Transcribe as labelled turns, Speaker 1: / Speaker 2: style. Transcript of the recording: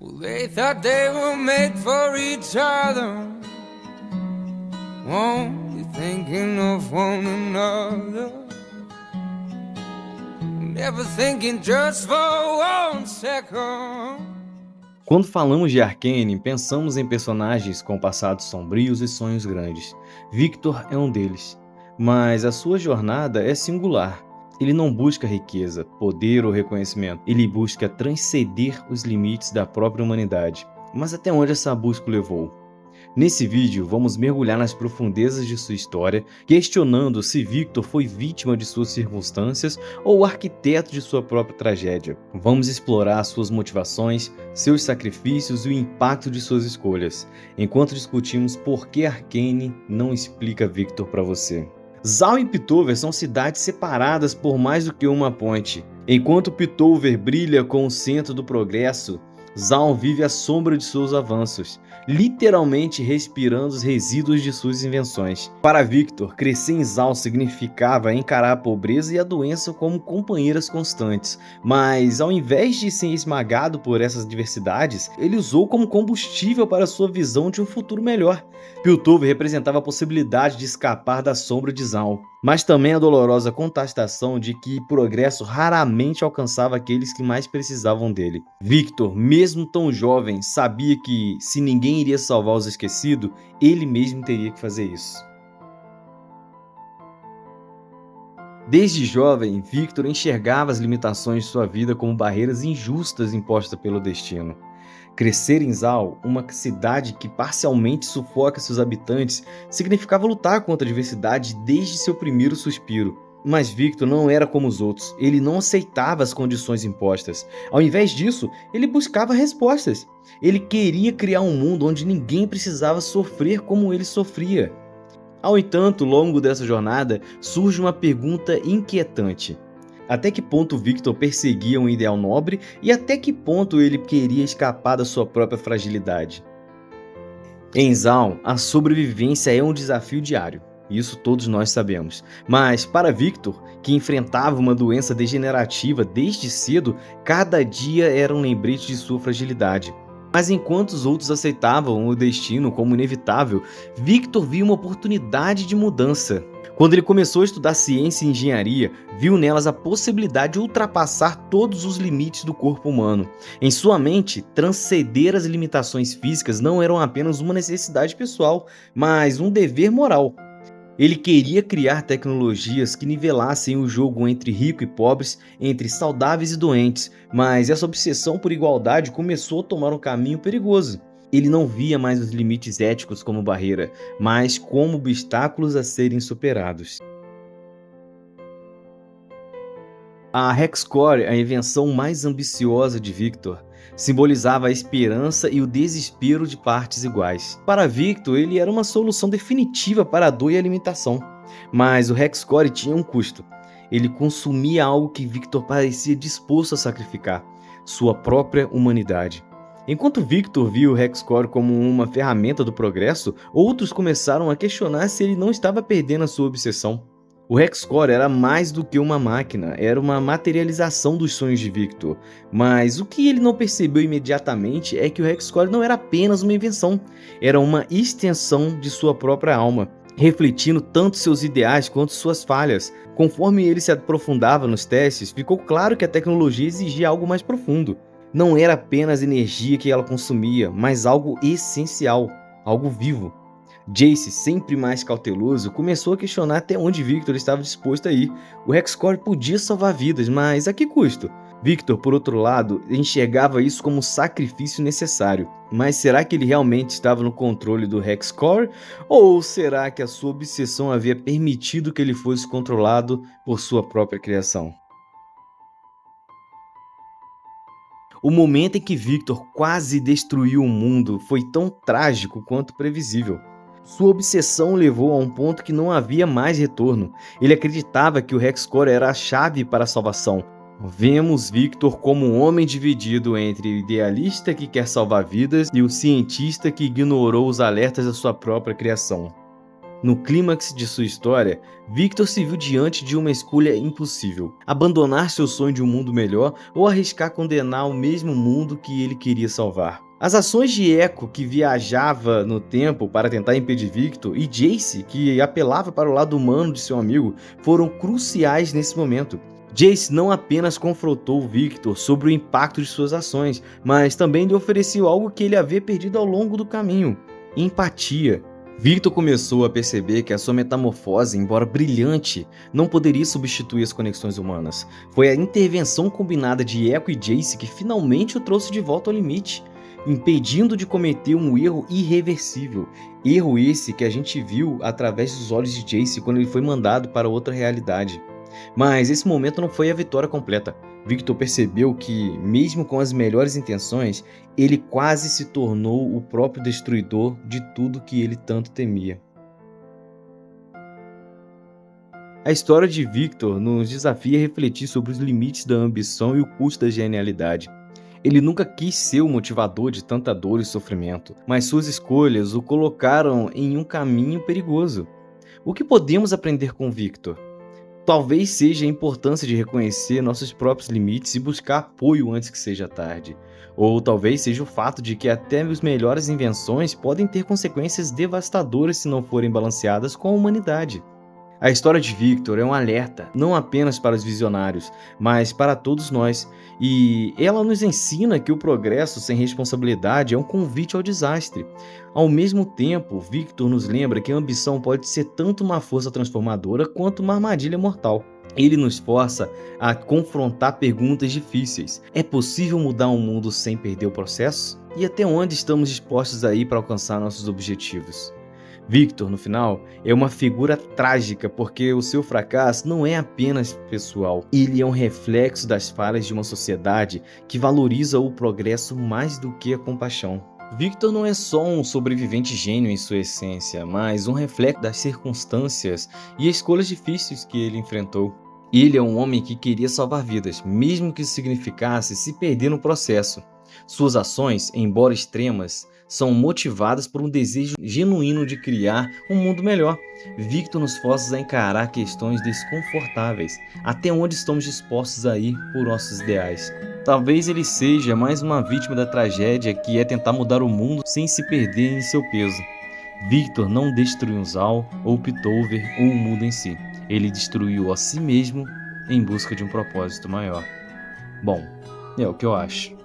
Speaker 1: Well, they thought they were made for each other. Won't be thinking of one another. Never thinking just for 1 second.
Speaker 2: Quando falamos de Arcane, pensamos em personagens com passados sombrios e sonhos grandes. Victor é um deles. Mas a sua jornada é singular. Ele não busca riqueza, poder ou reconhecimento. Ele busca transcender os limites da própria humanidade. Mas até onde essa busca o levou? Nesse vídeo, vamos mergulhar nas profundezas de sua história, questionando se Victor foi vítima de suas circunstâncias ou o arquiteto de sua própria tragédia. Vamos explorar suas motivações, seus sacrifícios e o impacto de suas escolhas, enquanto discutimos por que Arcane não explica Victor para você. Zaun e Piltover são cidades separadas por mais do que uma ponte. Enquanto Piltover brilha com o centro do progresso, Zaun vive à sombra de seus avanços, literalmente respirando os resíduos de suas invenções. Para Victor, crescer em Zaun significava encarar a pobreza e a doença como companheiras constantes, mas ao invés de ser esmagado por essas diversidades, ele usou como combustível para sua visão de um futuro melhor. Piltover representava a possibilidade de escapar da sombra de Zaun, mas também a dolorosa constatação de que progresso raramente alcançava aqueles que mais precisavam dele. Victor, mesmo tão jovem, sabia que, se ninguém iria salvar os esquecidos, ele mesmo teria que fazer isso. Desde jovem, Victor enxergava as limitações de sua vida como barreiras injustas impostas pelo destino. Crescer em Zaun, uma cidade que parcialmente sufoca seus habitantes, significava lutar contra a adversidade desde seu primeiro suspiro. Mas Victor não era como os outros, ele não aceitava as condições impostas. Ao invés disso, ele buscava respostas. Ele queria criar um mundo onde ninguém precisava sofrer como ele sofria. No entanto, ao longo dessa jornada, surge uma pergunta inquietante. Até que ponto Victor perseguia um ideal nobre e até que ponto ele queria escapar da sua própria fragilidade? Em Zaun, a sobrevivência é um desafio diário. Isso todos nós sabemos. Mas para Victor, que enfrentava uma doença degenerativa desde cedo, cada dia era um lembrete de sua fragilidade. Mas enquanto os outros aceitavam o destino como inevitável, Victor viu uma oportunidade de mudança. Quando ele começou a estudar ciência e engenharia, viu nelas a possibilidade de ultrapassar todos os limites do corpo humano. Em sua mente, transcender as limitações físicas não era apenas uma necessidade pessoal, mas um dever moral. Ele queria criar tecnologias que nivelassem o jogo entre rico e pobres, entre saudáveis e doentes, mas essa obsessão por igualdade começou a tomar um caminho perigoso. Ele não via mais os limites éticos como barreira, mas como obstáculos a serem superados. A Hexcore, a invenção mais ambiciosa de Victor, simbolizava a esperança e o desespero de partes iguais. Para Victor, ele era uma solução definitiva para a dor e a limitação. Mas o Hexcore tinha um custo. Ele consumia algo que Victor parecia disposto a sacrificar, sua própria humanidade. Enquanto Victor viu o Hexcore como uma ferramenta do progresso, outros começaram a questionar se ele não estava perdendo a sua obsessão. O Hexcore era mais do que uma máquina, era uma materialização dos sonhos de Victor. Mas o que ele não percebeu imediatamente é que o Hexcore não era apenas uma invenção, era uma extensão de sua própria alma, refletindo tanto seus ideais quanto suas falhas. Conforme ele se aprofundava nos testes, ficou claro que a tecnologia exigia algo mais profundo. Não era apenas energia que ela consumia, mas algo essencial, algo vivo. Jace, sempre mais cauteloso, começou a questionar até onde Victor estava disposto a ir. O Hexcore podia salvar vidas, mas a que custo? Victor, por outro lado, enxergava isso como um sacrifício necessário. Mas será que ele realmente estava no controle do Hexcore? Ou será que a sua obsessão havia permitido que ele fosse controlado por sua própria criação? O momento em que Victor quase destruiu o mundo foi tão trágico quanto previsível. Sua obsessão levou a um ponto que não havia mais retorno. Ele acreditava que o Hexcore era a chave para a salvação. Vemos Victor como um homem dividido entre o idealista que quer salvar vidas e o cientista que ignorou os alertas da sua própria criação. No clímax de sua história, Victor se viu diante de uma escolha impossível: abandonar seu sonho de um mundo melhor ou arriscar condenar o mesmo mundo que ele queria salvar. As ações de Echo, que viajava no tempo para tentar impedir Victor, e Jace, que apelava para o lado humano de seu amigo, foram cruciais nesse momento. Jace não apenas confrontou Victor sobre o impacto de suas ações, mas também lhe ofereceu algo que ele havia perdido ao longo do caminho: empatia. Victor começou a perceber que a sua metamorfose, embora brilhante, não poderia substituir as conexões humanas. Foi a intervenção combinada de Echo e Jace que finalmente o trouxe de volta ao limite, impedindo de cometer um erro irreversível. Erro esse que a gente viu através dos olhos de Jace quando ele foi mandado para outra realidade. Mas esse momento não foi a vitória completa. Victor percebeu que, mesmo com as melhores intenções, ele quase se tornou o próprio destruidor de tudo que ele tanto temia. A história de Victor nos desafia a refletir sobre os limites da ambição e o custo da genialidade. Ele nunca quis ser o motivador de tanta dor e sofrimento, mas suas escolhas o colocaram em um caminho perigoso. O que podemos aprender com Victor? Talvez seja a importância de reconhecer nossos próprios limites e buscar apoio antes que seja tarde. Ou talvez seja o fato de que até as melhores invenções podem ter consequências devastadoras se não forem balanceadas com a humanidade. A história de Victor é um alerta, não apenas para os visionários, mas para todos nós, e ela nos ensina que o progresso sem responsabilidade é um convite ao desastre. Ao mesmo tempo, Victor nos lembra que a ambição pode ser tanto uma força transformadora quanto uma armadilha mortal. Ele nos força a confrontar perguntas difíceis. É possível mudar um mundo sem perder o processo? E até onde estamos dispostos a ir para alcançar nossos objetivos? Victor, no final, é uma figura trágica porque o seu fracasso não é apenas pessoal. Ele é um reflexo das falhas de uma sociedade que valoriza o progresso mais do que a compaixão. Victor não é só um sobrevivente gênio em sua essência, mas um reflexo das circunstâncias e escolhas difíceis que ele enfrentou. Ele é um homem que queria salvar vidas, mesmo que isso significasse se perder no processo. Suas ações, embora extremas, são motivadas por um desejo genuíno de criar um mundo melhor. Victor nos força a encarar questões desconfortáveis, até onde estamos dispostos a ir por nossos ideais. Talvez ele seja mais uma vítima da tragédia que é tentar mudar o mundo sem se perder em seu peso. Victor não destruiu Zal ou Piltover ou o mundo em si. Ele destruiu a si mesmo em busca de um propósito maior. Bom, é o que eu acho.